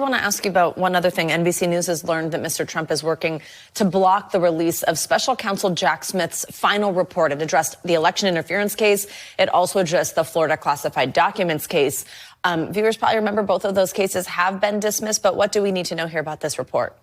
want to ask you about one other thing. NBC News has learned that Mr. Trump is working to block the release of special counsel Jack Smith's final report. It addressed the election interference case. It also addressed the Florida classified documents case. Viewers probably remember both of those cases have been dismissed, but what do we need to know here about this report?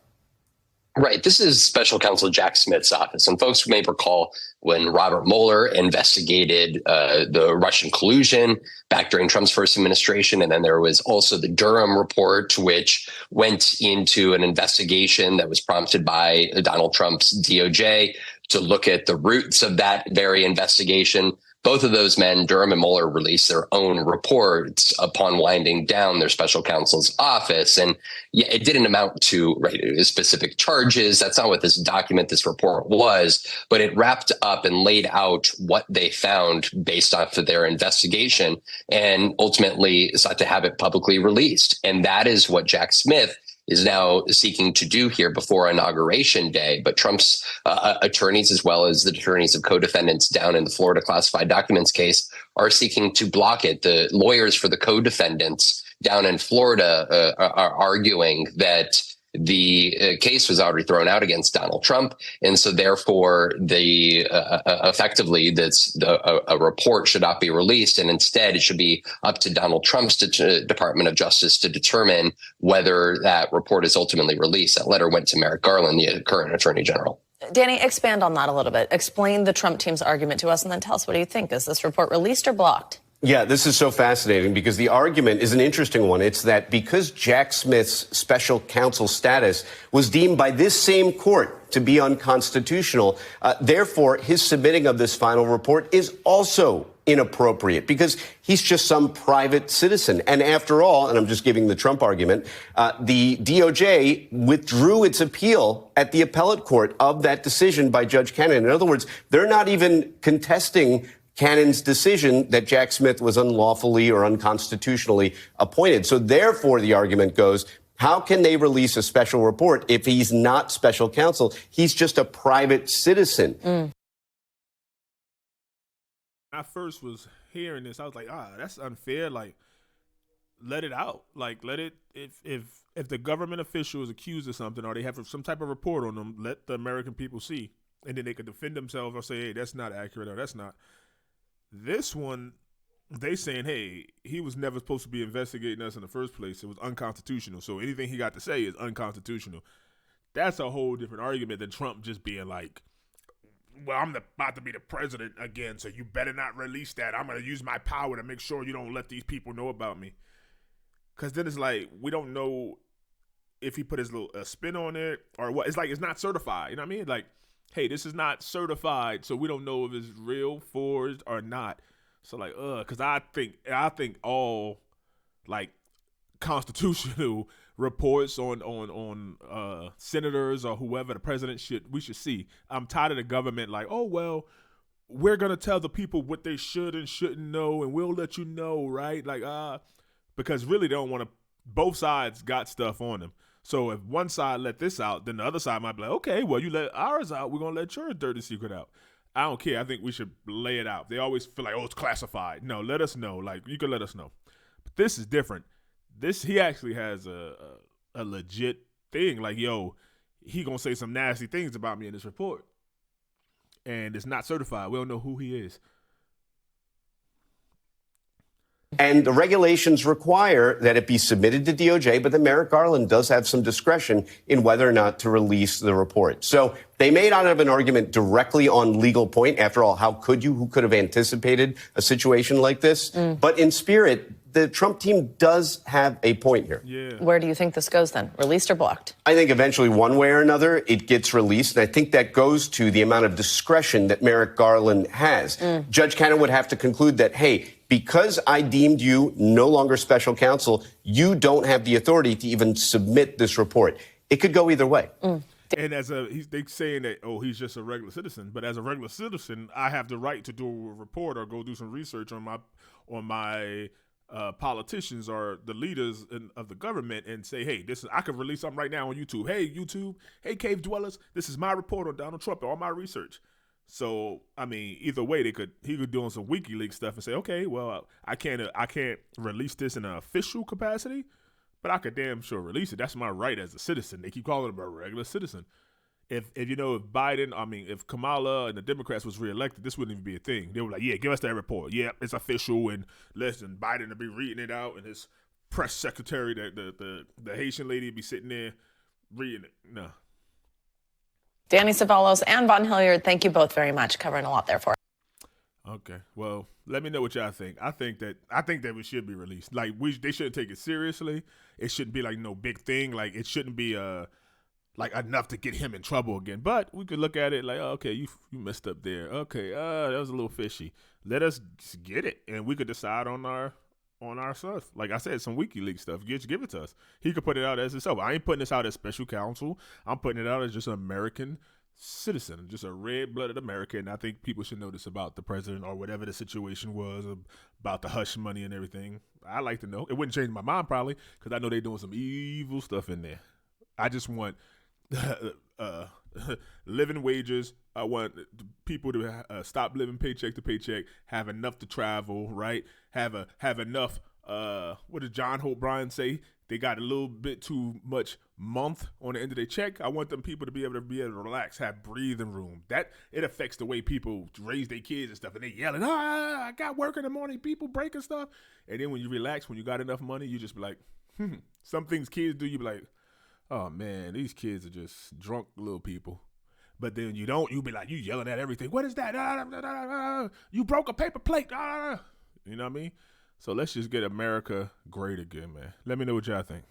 Right. This is special counsel Jack Smith's office. And folks may recall when Robert Mueller investigated the Russian collusion back during Trump's first administration. And then there was also the Durham report, which went into an investigation that was prompted by Donald Trump's DOJ to look at the roots of that very investigation. Both of those men, Durham and Mueller, released their own reports upon winding down their special counsel's office. And yeah, it didn't amount to specific charges. That's not what this document, this report was, but it wrapped up and laid out what they found based off of their investigation and ultimately sought to have it publicly released. And that is what Jack Smith is now seeking to do here before Inauguration Day. But Trump's attorneys, as well as the attorneys of co-defendants down in the Florida classified documents case, are seeking to block it. The lawyers for the co-defendants down in Florida are arguing that the case was already thrown out against Donald Trump. And so therefore, effectively, a report should not be released. And instead, it should be up to Donald Trump's Department of Justice to determine whether that report is ultimately released. That letter went to Merrick Garland, the current attorney general. Danny, expand on that a little bit. Explain the Trump team's argument to us and then tell us, what do you think? Is this report released or blocked? Yeah, this is so fascinating because the argument is an interesting one. It's that because Jack Smith's special counsel status was deemed by this same court to be unconstitutional, therefore his submitting of this final report is also inappropriate because he's just some private citizen. And after all, and I'm just giving the Trump argument, the DOJ withdrew its appeal at the appellate court of that decision by Judge Cannon. In other words, they're not even contesting Cannon's decision that Jack Smith was unlawfully or unconstitutionally appointed. So therefore, the argument goes, how can they release a special report if he's not special counsel? He's just a private citizen. When I first was hearing this, I was like, that's unfair. Like, let it out. Like, let it, if the government official is accused of something or they have some type of report on them, let the American people see. And then they could defend themselves or say, hey, that's not accurate or that's not. This one, they saying, hey, he was never supposed to be investigating us in the first place. It was unconstitutional. So anything he got to say is unconstitutional. That's a whole different argument than Trump just being like, well, I'm about to be the president again, so you better not release that. I'm going to use my power to make sure you don't let these people know about me. Because then it's like, we don't know if he put his little spin on it or what. It's like, it's not certified. You know what I mean? Like, hey, this is not certified, so we don't know if it's real, forged, or not. So like, because I think all like constitutional reports on senators or whoever the president we should see. I'm tired of the government like, oh well, we're gonna tell the people what they should and shouldn't know, and we'll let you know, right? Like, because really they don't want to. Both sides got stuff on them. So if one side let this out, then the other side might be like, okay, well, you let ours out, we're going to let your dirty secret out. I don't care. I think we should lay it out. They always feel like, oh, it's classified. No, let us know. Like, you can let us know. But this is different. He actually has a legit thing. Like, yo, he going to say some nasty things about me in this report. And it's not certified. We don't know who he is. And the regulations require that it be submitted to DOJ, but then Merrick Garland does have some discretion in whether or not to release the report. So they may not have an argument directly on legal point. After all, how could you? Who could have anticipated a situation like this? But in spirit, the Trump team does have a point here. Yeah. Where do you think this goes then? Released or blocked? I think eventually one way or another it gets released. And I think that goes to the amount of discretion that Merrick Garland has. Judge Cannon would have to conclude that, hey, because I deemed you no longer special counsel, you don't have the authority to even submit this report. It could go either way. And they saying that, oh, he's just a regular citizen. But as a regular citizen, I have the right to do a report or go do some research on my politicians or the leaders of the government and say, hey, I could release something right now on YouTube. Hey, YouTube. Hey, cave dwellers. This is my report on Donald Trump and all my research. So, I mean, either way, he could do on some WikiLeaks stuff and say, okay, well, I can't release this in an official capacity, but I could damn sure release it. That's my right as a citizen. They keep calling him a regular citizen. If Biden, if Kamala and the Democrats was reelected, this wouldn't even be a thing. They were like, yeah, give us that report. Yeah, it's official. And listen, Biden will be reading it out, and his press secretary, the Haitian lady, be sitting there reading it. No. Danny Ceballos and Von Hilliard, thank you both very much, covering a lot there for us. Okay, well, let me know what y'all think. I think that we should be released. Like they shouldn't take it seriously. It shouldn't be like no big thing. Like it shouldn't be like enough to get him in trouble again. But we could look at it like, oh, okay, you messed up there. Okay, that was a little fishy. Let us get it, and we could decide on our stuff. Like I said, some WikiLeaks stuff. Give it to us. He could put it out as himself. I ain't putting this out as special counsel. I'm putting it out as just an American citizen, just a red-blooded American. I think people should know this about the president or whatever the situation was about the hush money and everything. I like to know. It wouldn't change my mind probably because I know they're doing some evil stuff in there. I just want living wages. I want people to stop living paycheck to paycheck, have enough to travel, right? Have enough. What did John Hope Bryan say? They got a little bit too much month on the end of their check. I want them people to be able to relax, have breathing room. That it affects the way people raise their kids and stuff. And they yelling, I got work in the morning, people breaking stuff. And then when you relax, when you got enough money, you just be like, some things kids do, you be like, oh man, these kids are just drunk little people. But then you don't, you be like, you yelling at everything. What is that? You broke a paper plate. You know what I mean? So let's just get America great again, man. Let me know what y'all think.